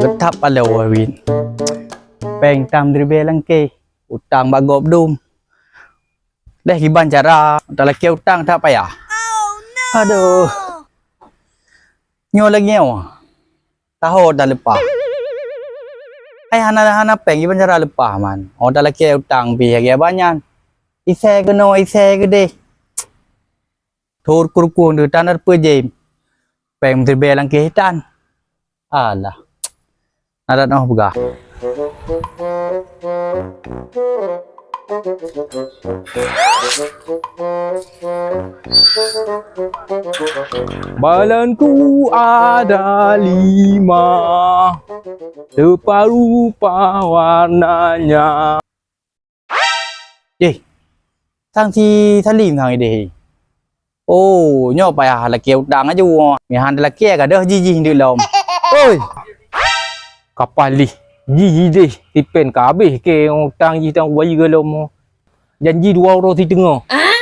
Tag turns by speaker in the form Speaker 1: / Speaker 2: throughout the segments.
Speaker 1: Ketap ala wawin. Peng tam dribelang ke. Utang bagop dum. Dah giban cara. Dalam ke utang tak payah. Aduh. Nyo lagi nyo. Tahu dah lepas. Hana peng giban cara lepas man. Oh dalam ke utang bi ya banyak. Ise keno ise gede. Thor kurkun de tanar pejem. Peng dribelang ke hitan. Alah. Ada noh buka. Balanku ada 5, rupa-rupa warnanya. Thằng thì thằng lìm thằng này đi. Ô, nhỏ bài là kêu đắng aja wo. Mi han là kia cả đỡ gì được lòng. Ôi. Kapali. Ji deh. Tipen kabe ke utang ji tang wai gelom. Janji 2 euro thì tengah.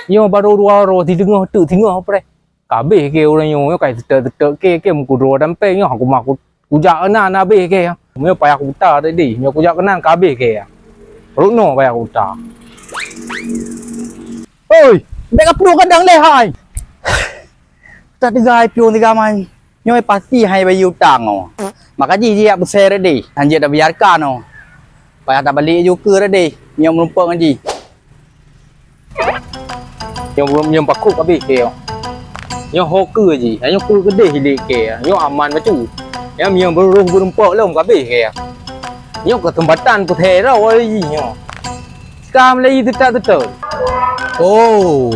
Speaker 1: Nyo baru 2 euro thì tengah tu tengah apa deh. Kabe ke orang nyo kai te ke mu ro dampe nyo aku mak ku ja na be ke. Nyo payah ku ta deh di. Nyo ku ja kenan kabe ke. Rono payah ku ta. Ôi, mẹ gặp đuôi kadang lehai. Tak digai pion tiga man. Nyo pasti hai bayi utang oh. Maka ji aku share deh. Anjir dah biarkan oh. Payah tak balik juga deh. Nyo menumpang ji. Nyo paku kabe ke. Nyo hoker ji. Nyo ku gede hilik ke. Nyo aman macu. Nyo beruh berumpak lom kabe ke. Nyo kesempatan tu thera oi nyo. Sekarang lagi tetap. Oh.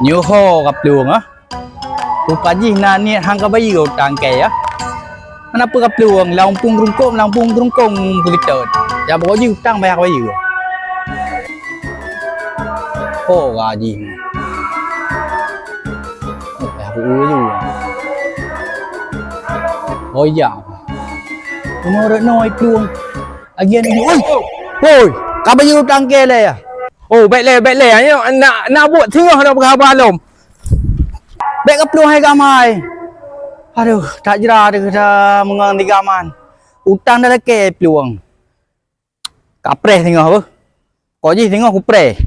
Speaker 1: Nyo ho gặp đường á. Rupa ji na ni hang ka bayi utang ke ya. Kenapa ka peluang lampung rungkong begitu. Ya bawa ji utang bayar bayi. Oh gaji. Bayar dulu. Oh ya. Umur noi peluang. Agian ni. Oi. Ka bayi utang ke le ya. Oh baik le ni nak buat tengah dah berapa lom. Baik ke peluang hai gamai. Aduh, tak jera dia kata mengang di gaman. Utang dah leke peluang. Kapres tengok apa? Kau je tengok aku pres.